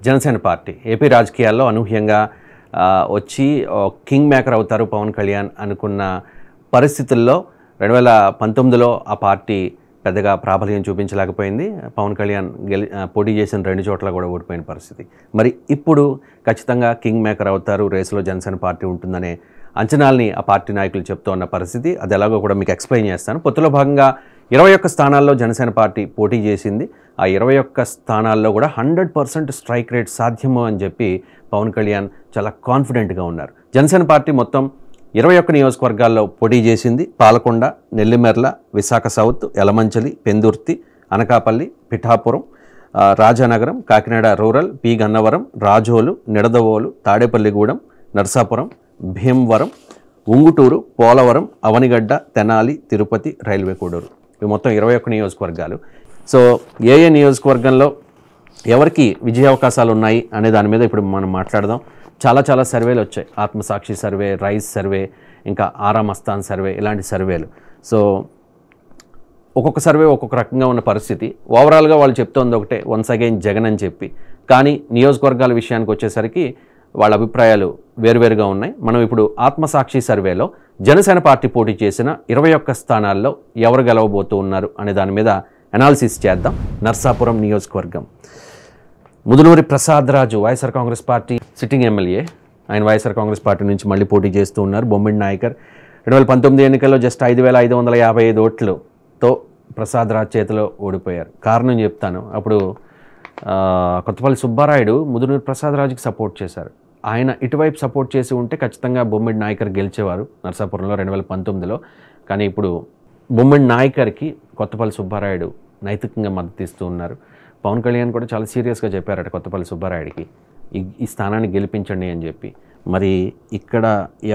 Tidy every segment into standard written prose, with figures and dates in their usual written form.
Janasena party AP రాజకీయాల్లో అనూహ్యంగా వచ్చి కింగ్ మేకర్ అవుతారు పవన్ కళ్యాణ్ అనుకున్న పరిస్థితుల్లో 2019లో ఆ పార్టీ పెద్దగా ప్రాబల్యం చూపించలేకపోయింది. పవన్ కళ్యాణ్ పోటీ చేసిన 2 చోట్ల కూడా ఓడిపోయిన పరిస్థితి. మరి ఇప్పుడు ఖచ్చితంగా కింగ్ మేకర్ అవుతారు, రేసులో జనసేన పార్టీ ఉంటుందనే అంచనాల్ని ఆ పార్టీ నాయకులు చెప్తూ ఉన్న పరిస్థితి. అది ఎలాగో కూడా మీకు ఎక్స్ప్లెయిన్ చేస్తాను. పొత్తులో భాగంగా 21 స్థానాల్లో జనసేన పార్టీ పోటీ చేసింది. ఆ 21 స్థానాల్లో కూడా 100% స్ట్రైక్ రేట్ సాధ్యము అని చెప్పి పవన్ కళ్యాణ్ చాలా కాన్ఫిడెంట్గా ఉన్నారు. జనసేన పార్టీ మొత్తం 21 నియోజకవర్గాల్లో పోటీ చేసింది. Palakonda, Nellimarla, Visakha south, Yalamanchili, Pendurthi, Anakapalli, Pithapuram, Rajanagaram, Kakinada rural, P Gannavaram, Razole, Nidadavole, Tadepalligudem, Narsapuram, Bhimavaram, Unguturu, Polavaram, Avanigadda, Tenali, Tirupati, Railway Koduru. ఇవి మొత్తం 21 నియోజకవర్గాలు. సో ఏ నియోజకవర్గంలో ఎవరికి విజయ అవకాశాలు ఉన్నాయి అనే దాని మీద ఇప్పుడు మనం మాట్లాడదాం. చాలా సర్వేలు వచ్చాయి. ఆత్మసాక్షి సర్వే, రైస్ సర్వే, ఇంకా ఆరామస్థాన్ సర్వే, ఇలాంటి సర్వేలు. సో ఒక్కొక్క సర్వే ఒక్కొక్క రకంగా ఉన్న పరిస్థితి. ఓవరాల్గా వాళ్ళు చెప్తోంది ఒకటే, వన్స్ అగైన్ జగన్ అని చెప్పి. కానీ నియోజకవర్గాల విషయానికి వచ్చేసరికి వాళ్ళ అభిప్రాయాలు వేరువేరుగా ఉన్నాయి. మనం ఇప్పుడు ఆత్మసాక్షి సర్వేలో జనసేన పార్టీ పోటీ చేసిన 21 స్థానాల్లో ఎవరు గెలవబోతూ ఉన్నారు అనే దాని మీద అనాలిసిస్ చేద్దాం. నర్సాపురం నియోజకవర్గం, Mudunuri Prasad Raju YSR Congress party sitting MLA. ఆయన వైఎస్ఆర్ కాంగ్రెస్ పార్టీ నుంచి మళ్ళీ పోటీ చేస్తూ ఉన్నారు. బొమ్మిడి నాయకర్ 2019 ఎన్నికల్లో జస్ట్ 5,555 ఓట్లతో ప్రసాద్ రాజు చేతిలో ఓడిపోయారు. కారణం చెప్తాను. అప్పుడు కొత్తపల్లి సుబ్బారాయుడు ముదునూరి ప్రసాద్ రాజుకి సపోర్ట్ చేశారు. ఆయన ఇటువైపు సపోర్ట్ చేసి ఉంటే ఖచ్చితంగా బొమ్మిడి నాయకర్ గెలిచేవారు నర్సాపురంలో 2019లో. కానీ ఇప్పుడు బొమ్మిడి నాయకర్కి కొత్తపల్లి సుబ్బారాయుడు నైతికంగా మద్దతు ఇస్తూ ఉన్నారు. పవన్ కళ్యాణ్ కూడా చాలా సీరియస్గా చెప్పారట కొత్తపల్లి సుబ్బారాయుడికి, ఈ స్థానాన్ని గెలిపించండి అని చెప్పి. మరి ఇక్కడ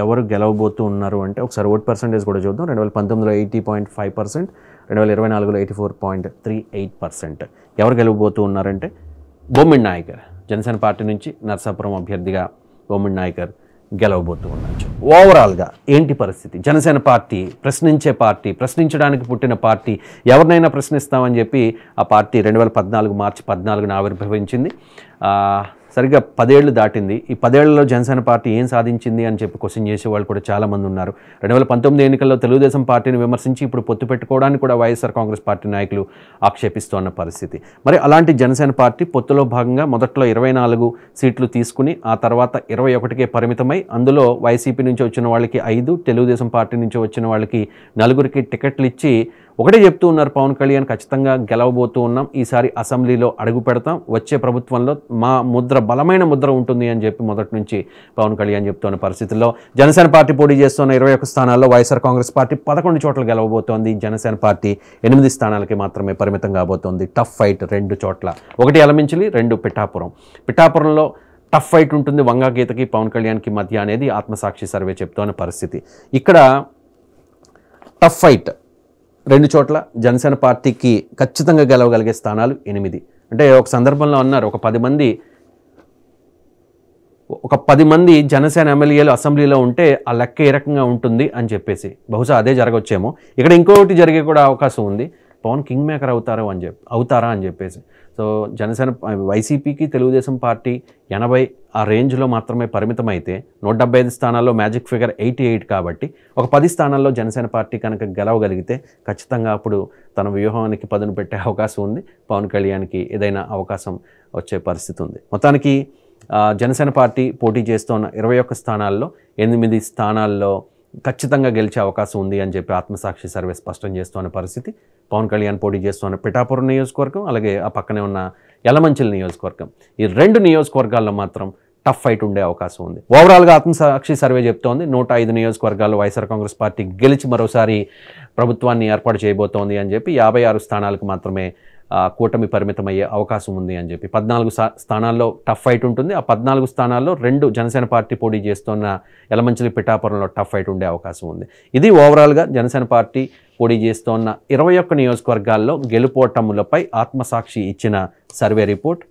ఎవరు గెలవబోతూ ఉన్నారు అంటే ఒకసారి ఓట్ పర్సంటేజ్ కూడా చూద్దాం. 2019లో 80.5%, 2024లో 84.38%. ఎవరు గెలవబోతూ ఉన్నారంటే బొమ్మిడి నాయకర్, జనసేన పార్టీ నుంచి నర్సాపురం అభ్యర్థిగా బొమ్మిడి నాయకర్ గెలవబోతూ ఉన్నారు. ఓవరాల్గా ఏంటి పరిస్థితి? జనసేన పార్టీ ప్రశ్నించే పార్టీ, ప్రశ్నించడానికి పుట్టిన పార్టీ, ఎవరినైనా ప్రశ్నిస్తామని చెప్పి ఆ పార్టీ 2014 మార్చి 14న ఆవిర్భవించింది. సరిగ్గా 10 ఏళ్ళు దాటింది. ఈ 10 ఏళ్లలో జనసేన పార్టీ ఏం సాధించింది అని చెప్పి క్వశ్చన్ చేసేవాళ్ళు కూడా చాలామంది ఉన్నారు. 2019 ఎన్నికల్లో తెలుగుదేశం పార్టీని విమర్శించి ఇప్పుడు పొత్తు పెట్టుకోవడానికి కూడా వైఎస్ఆర్ కాంగ్రెస్ పార్టీ నాయకులు ఆక్షేపిస్తున్న పరిస్థితి. మరి అలాంటి జనసేన పార్టీ పొత్తులో భాగంగా మొదట్లో 24 సీట్లు తీసుకుని ఆ తర్వాత 21కే పరిమితమై, అందులో వైసీపీ నుంచి వచ్చిన వాళ్ళకి 5, తెలుగుదేశం పార్టీ నుంచి వచ్చిన వాళ్ళకి 4కి టికెట్లు ఇచ్చి ఒకటే చెప్తూ ఉన్నారు పవన్ కళ్యాణ్, ఖచ్చితంగా గెలవబోతూ ఉన్నాం, ఈసారి అసెంబ్లీలో అడుగు పెడతాం, వచ్చే ప్రభుత్వంలో మా ముద్ర, బలమైన ముద్ర ఉంటుంది అని చెప్పి మొదటి నుంచి పవన్ కళ్యాణ్ చెప్తున్న పరిస్థితుల్లో జనసేన పార్టీ పోటీ చేస్తున్న 21 స్థానాల్లో వైఎస్ఆర్ కాంగ్రెస్ పార్టీ 11 చోట్ల గెలవబోతోంది. జనసేన పార్టీ 8 స్థానాలకి మాత్రమే పరిమితం కాబోతోంది. టఫ్ ఫైట్ 2 చోట్ల, 1 యలమంచిలి, 2 పిఠాపురంలో టఫ్ ఫైట్ ఉంటుంది వంగాగీతకి పవన్ కళ్యాణ్కి మధ్య అనేది ఆత్మసాక్షి సర్వే చెప్తున్న పరిస్థితి. ఇక్కడ టఫ్ ఫైట్ 2 చోట్ల జనసేన పార్టీకి ఖచ్చితంగా గెలవగలిగే స్థానాలు 8. అంటే ఒక సందర్భంలో అన్నారు, ఒక 10 మంది జనసేన ఎమ్మెల్యేలు అసెంబ్లీలో ఉంటే ఆ లెక్క ఏ రకంగా ఉంటుంది అని చెప్పేసి. బహుశా అదే జరగవచ్చేమో. ఇక్కడ ఇంకొకటి జరిగే కూడా అవకాశం ఉంది, పవన్ కింగ్ మేకర్ అవుతారా అని చెప్పేసి. సో జనసేన, వైసీపీకి తెలుగుదేశం పార్టీ 80 ఆ రేంజ్లో మాత్రమే పరిమితం అయితే 175 స్థానాల్లో మ్యాజిక్ ఫిగర్ 88 కాబట్టి ఒక 10 స్థానాల్లో జనసేన పార్టీ కనుక గెలవగలిగితే ఖచ్చితంగా అప్పుడు తన వ్యూహానికి పదును పెట్టే అవకాశం ఉంది. పవన్ కళ్యాణ్కి ఏదైనా అవకాశం వచ్చే పరిస్థితి ఉంది. మొత్తానికి జనసేన పార్టీ పోటీ చేస్తున్న 21 స్థానాల్లో 8 స్థానాల్లో ఖచ్చితంగా గెలిచే అవకాశం ఉంది అని చెప్పి ఆత్మసాక్షి సర్వే స్పష్టం చేస్తున్న పరిస్థితి. పవన్ కళ్యాణ్ పోటీ చేస్తున్న పిఠాపురం నియోజకవర్గం, అలాగే ఆ పక్కనే ఉన్న యలమంచిలి నియోజకవర్గం, ఈ 2 నియోజకవర్గాల్లో మాత్రం టఫ్ ఫైట్ ఉండే అవకాశం ఉంది. ఓవరాల్గా ఆత్మసాక్షి సర్వే చెప్తోంది 105 నియోజకవర్గాల్లో వైఎస్ఆర్ కాంగ్రెస్ పార్టీ గెలిచి మరోసారి ప్రభుత్వాన్ని ఏర్పాటు చేయబోతోంది అని చెప్పి 56 స్థానాలకు మాత్రమే కూటమి పరిమితమయ్యే అవకాశం ఉంది అని చెప్పి. 14 స్థానాల్లో టఫ్ ఫైట్ ఉంటుంది. ఆ 14 స్థానాల్లో 2 జనసేన పార్టీ పోటీ చేస్తున్న యలమంచిలి, పిఠాపురంలో టఫ్ ఫైట్ ఉండే అవకాశం ఉంది. ఇది ఓవరాల్గా జనసేన పార్టీ పోటీ చేస్తున్న 21 నియోజకవర్గాల్లో గెలుపోటములపై ఆత్మసాక్షి ఇచ్చిన సర్వే రిపోర్ట్.